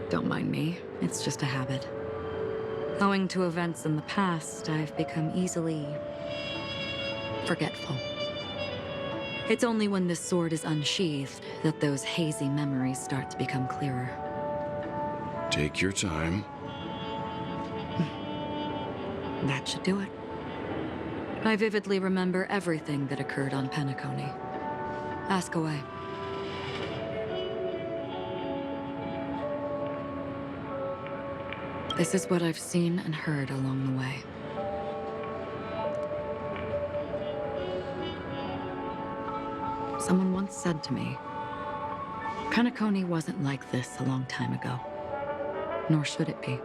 Don't mind me. It's just a habit. Owing to events in the past, I've become easily forgetful. It's only when this sword is unsheathed that those hazy memories start to become clearer. Take your time. That should do it. I vividly remember everything that occurred on Penacony. Ask away. This is what I've seen and heard along the way. Someone once said to me, Penacony wasn't like this a long time ago, nor should it be.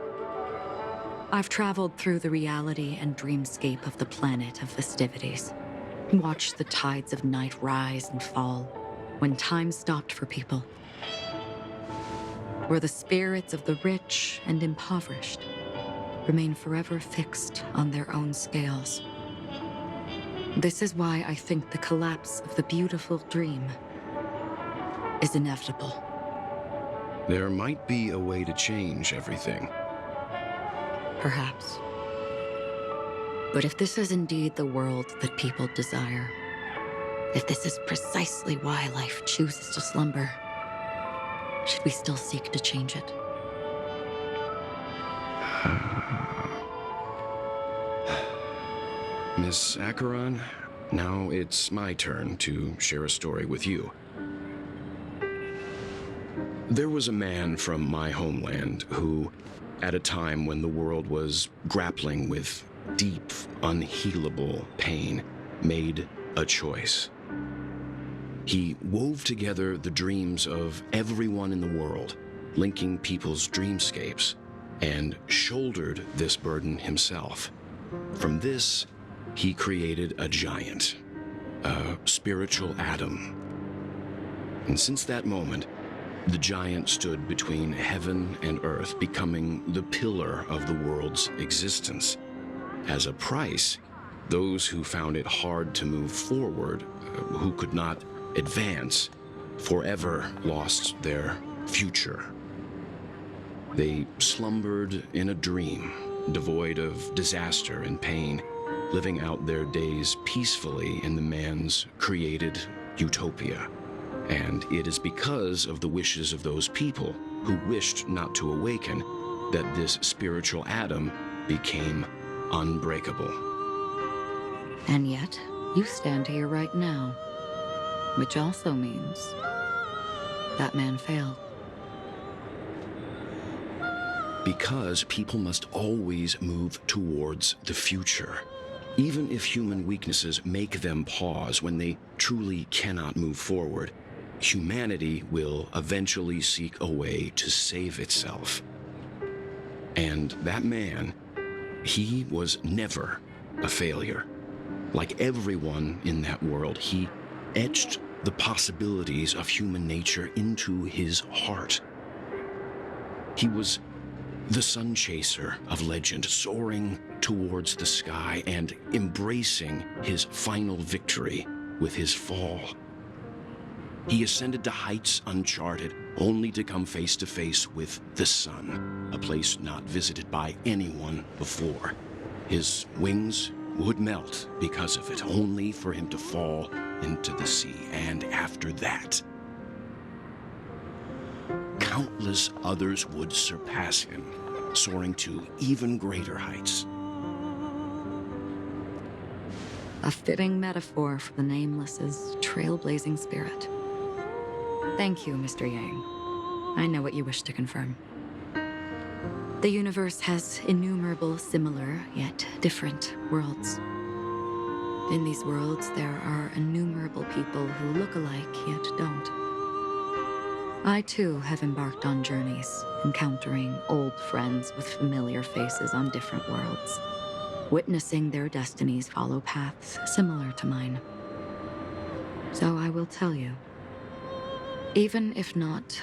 I've traveled through the reality and dreamscape of the planet of festivities, watched the tides of night rise and fall when time stopped for people, where the spirits of the rich and impoverished remain forever fixed on their own scales. This is why I think the collapse of the beautiful dream is inevitable. There might be a way to change everything. Perhaps. But if this is indeed the world that people desire, if this is precisely why life chooses to slumber, should we still seek to change it? Miss Acheron, now it's my turn to share a story with you. There was a man from my homeland who, at a time when the world was grappling with deep, unhealable pain, made a choice. He wove together the dreams of everyone in the world, linking people's dreamscapes, and shouldered this burden himself. From this, he created a giant, a spiritual atom. And since that moment, the giant stood between heaven and earth, becoming the pillar of the world's existence. As a price, those who found it hard to move forward, who could not advance, forever lost their future. They slumbered in a dream, devoid of disaster and pain, living out their days peacefully in the man's created utopia. And it is because of the wishes of those people who wished not to awaken that this spiritual atom became unbreakable. And yet, you stand here right now, which also means that man failed. Because people must always move towards the future. Even if human weaknesses make them pause when they truly cannot move forward, humanity will eventually seek a way to save itself. And that man, he was never a failure. Like everyone in that world, he etched the possibilities of human nature into his heart. He was the sun chaser of legend, soaring towards the sky and embracing his final victory with his fall. He ascended to heights uncharted, only to come face to face with the sun, a place not visited by anyone before. His wings would melt because of it, only for him to fall into the sea. And after that, countless others would surpass him, soaring to even greater heights. A fitting metaphor for the Nameless's trailblazing spirit. Thank you, Mr. Yang. I know what you wish to confirm. The universe has innumerable similar, yet different worlds. In these worlds, there are innumerable people who look alike, yet don't. I, too, have embarked on journeys, encountering old friends with familiar faces on different worlds, witnessing their destinies follow paths similar to mine. So I will tell you, even if not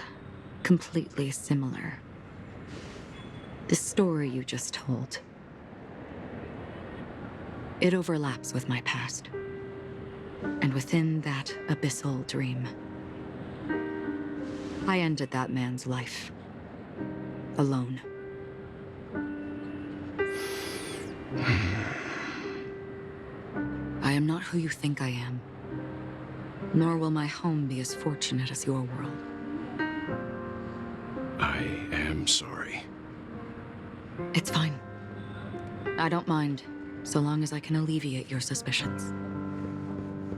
completely similar, the story you just told, it overlaps with my past. And within that abyssal dream, I ended that man's life. Alone. I am not who you think I am. nor will my home be as fortunate as your world. I am sorry. It's fine. I don't mind, so long as I can alleviate your suspicions.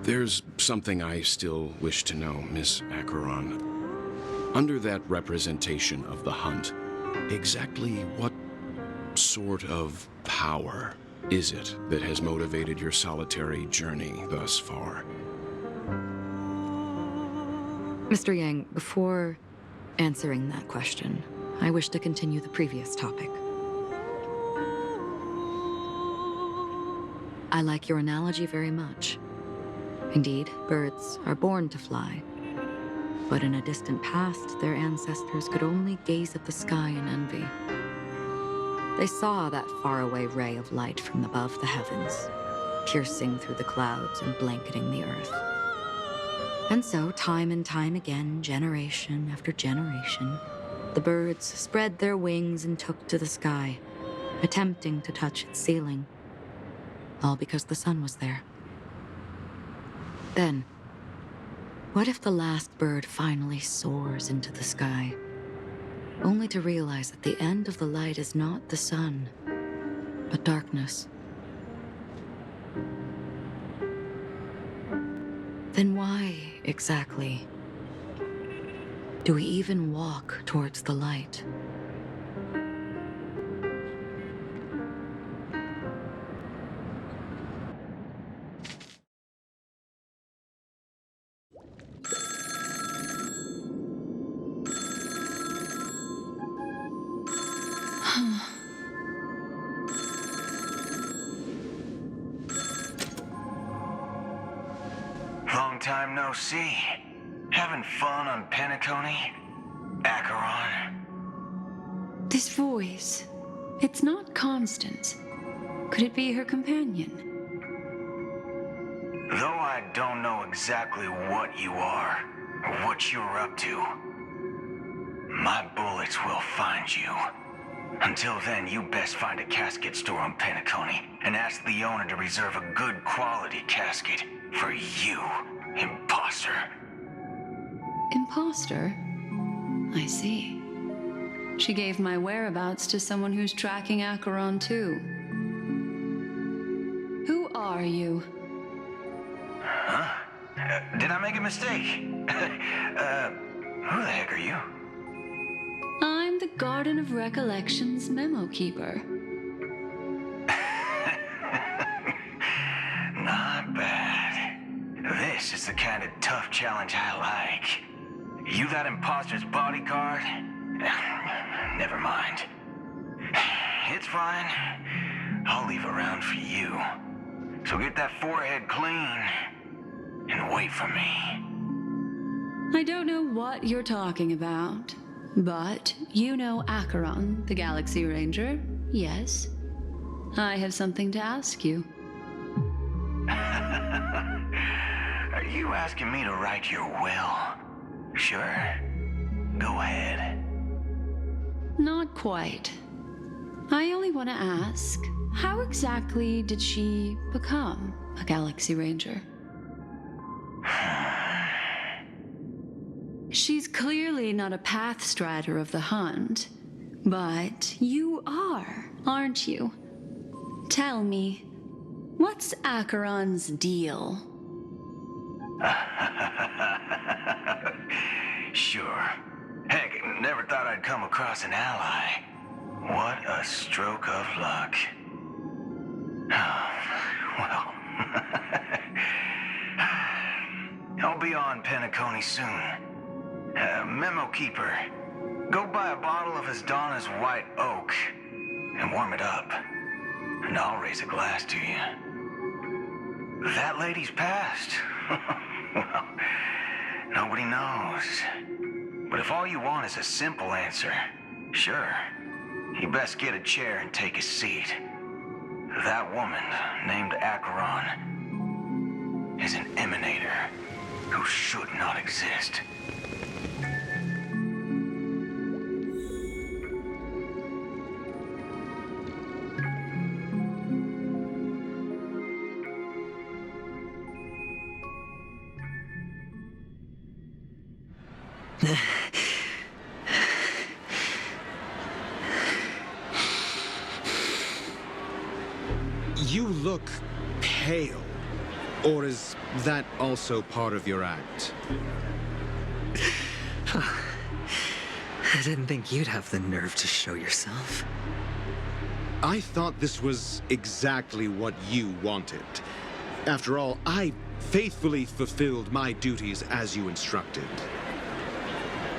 There's something I still wish to know, Miss Acheron. Under that representation of the hunt, exactly what sort of power is it that has motivated your solitary journey thus far? Mr. Yang, before answering that question, I wish to continue the previous topic. I like your analogy very much. Indeed, birds are born to fly. But in a distant past, their ancestors could only gaze at the sky in envy. They saw that faraway ray of light from above the heavens, piercing through the clouds and blanketing the earth. And so, time and time again, generation after generation, the birds spread their wings and took to the sky, attempting to touch its ceiling, all because the sun was there. Then, what if the last bird finally soars into the sky, only to realize that the end of the light is not the sun, but darkness? Then why, exactly, do we even walk towards the light? Long time no see. Having fun on Penacony? Acheron? This voice, it's not Constance. Could it be her companion? Though I don't know exactly what you are, or what you're up to, my bullets will find you. Until then, you best find a casket store on Penacony and ask the owner to reserve a good quality casket for you, imposter. Imposter? I see. She gave my whereabouts to someone who's tracking Acheron too. Who are you? Huh? Did I make a mistake? Who the heck are you? I'm the Garden of Recollection's memo keeper. Not bad. This is the kind of tough challenge I like. You that imposter's bodyguard? Never mind. It's fine. I'll leave a round for you. So get that forehead clean and wait for me. I don't know what you're talking about, but you know Acheron, the Galaxy Ranger, yes? I have something to ask you. Are you asking me to write your will? Sure. Go ahead. Not quite. I only want to ask, how exactly did she become a Galaxy Ranger? She's clearly not a path strider of the hunt, but you are, aren't you? Tell me, what's Acheron's deal? Sure. Heck, never thought I'd come across an ally. What a stroke of luck. Well, I'll be on Penacony soon. Memo keeper, go buy a bottle of Asdana's white oak and warm it up, and I'll raise a glass to you. That lady's passed. Well, nobody knows. But if all you want is a simple answer, sure, you best get a chair and take a seat. That woman, named Acheron, is an emanator who should not exist. You look pale. Or is that also part of your act? I didn't think you'd have the nerve to show yourself. I thought this was exactly what you wanted. After all, I faithfully fulfilled my duties as you instructed.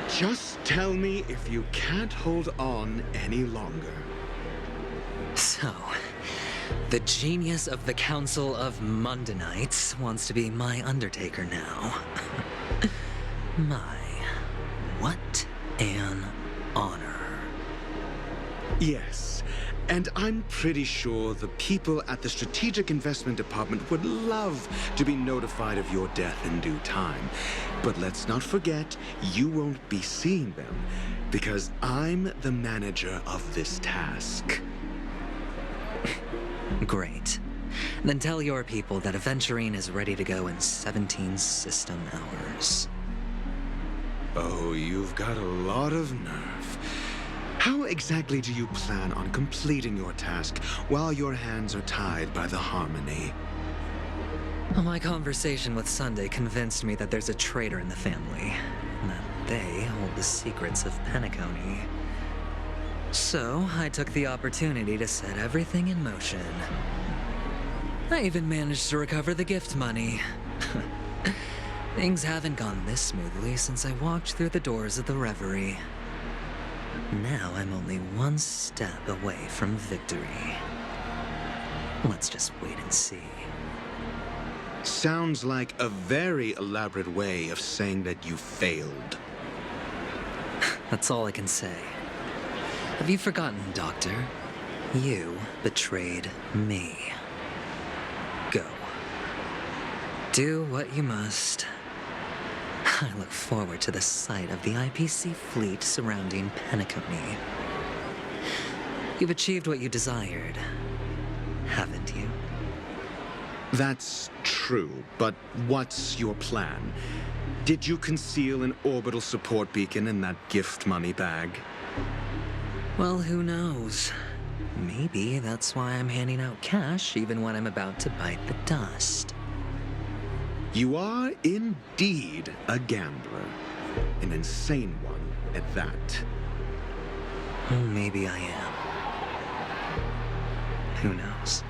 Just tell me if you can't hold on any longer. So, the genius of the Council of Mundanites wants to be my Undertaker now. My, what an honor. Yes, and I'm pretty sure the people at the Strategic Investment Department would love to be notified of your death in due time. But let's not forget, you won't be seeing them, because I'm the manager of this task. Great. Then tell your people that Aventurine is ready to go in 17 system hours. Oh, you've got a lot of nerve. How exactly do you plan on completing your task while your hands are tied by the Harmony? My conversation with Sunday convinced me that there's a traitor in the family, and that they hold the secrets of Penacony. So, I took the opportunity to set everything in motion. I even managed to recover the gift money. Things haven't gone this smoothly since I walked through the doors of the Reverie. Now I'm only one step away from victory. Let's just wait and see. Sounds like a very elaborate way of saying that you failed. That's all I can say. Have you forgotten, Doctor? You betrayed me. Go. Do what you must. I look forward to the sight of the IPC fleet surrounding Penacony. You've achieved what you desired, haven't you? That's true, but what's your plan? Did you conceal an orbital support beacon in that gift money bag? Well, who knows? Maybe that's why I'm handing out cash even when I'm about to bite the dust. You are indeed a gambler. An insane one at that. Maybe I am. Who knows?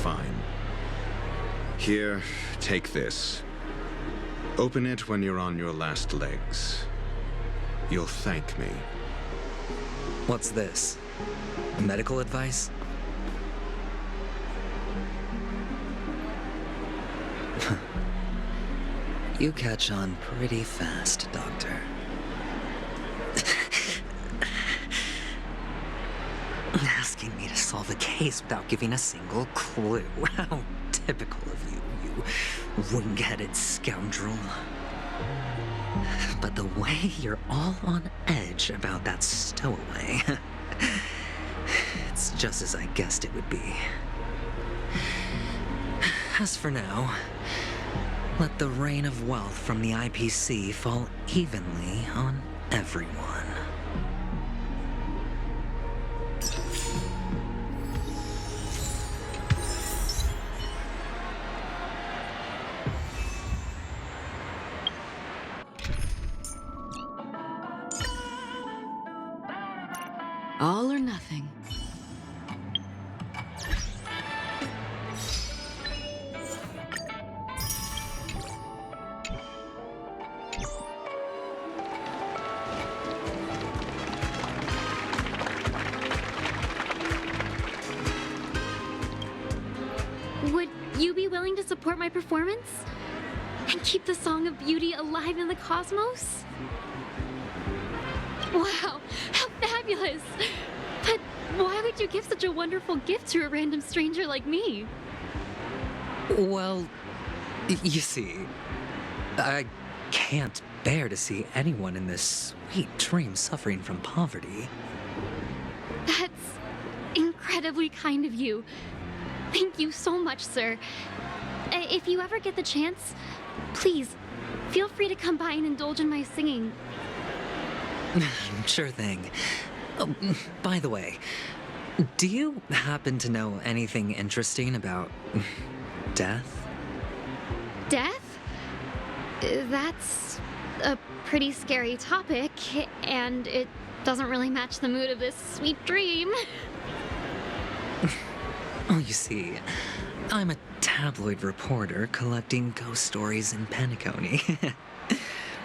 Fine. Here, take this. Open it when you're on your last legs. You'll thank me. What's this? Medical advice? You catch on pretty fast, Doctor. Asking me to solve a case without giving a single clue. How typical of you, you wing-headed scoundrel. But the way you're all on edge about that stowaway, it's just as I guessed it would be. As for now, let the rain of wealth from the IPC fall evenly on everyone. All or nothing. Would you be willing to support my performance? And keep the Song of Beauty alive in the cosmos? Wow, how fabulous! But why would you give such a wonderful gift to a random stranger like me? Well, you see, I can't bear to see anyone in this sweet dream suffering from poverty. That's incredibly kind of you. Thank you so much, sir. If you ever get the chance, please, feel free to come by and indulge in my singing. Sure thing. Oh, by the way, do you happen to know anything interesting about death? Death? That's a pretty scary topic, and it doesn't really match the mood of this sweet dream. Oh, you see, I'm a tabloid reporter collecting ghost stories in Penacony.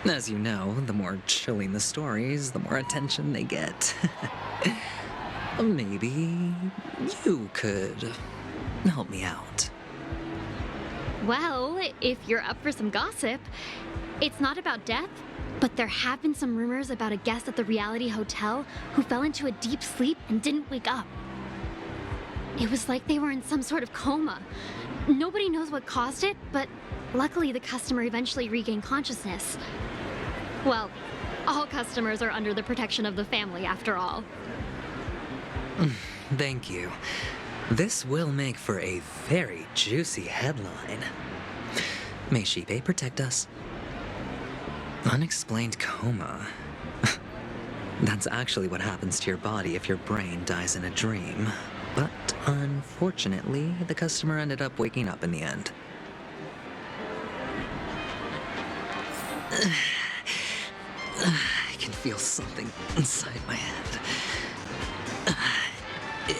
As you know, the more chilling the stories, the more attention they get. Maybe you could help me out. Well, if you're up for some gossip, it's not about death, but there have been some rumors about a guest at the reality hotel who fell into a deep sleep and didn't wake up. It was like they were in some sort of coma. Nobody knows what caused it, but luckily the customer eventually regained consciousness. Well, all customers are under the protection of the family, after all. Thank you. This will make for a very juicy headline. May Shibe protect us. Unexplained coma. That's actually what happens to your body if your brain dies in a dream. But unfortunately, the customer ended up waking up in the end. I can feel something inside my head.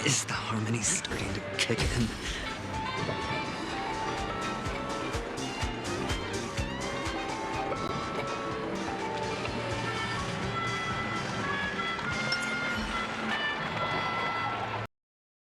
Is the harmony starting to kick in?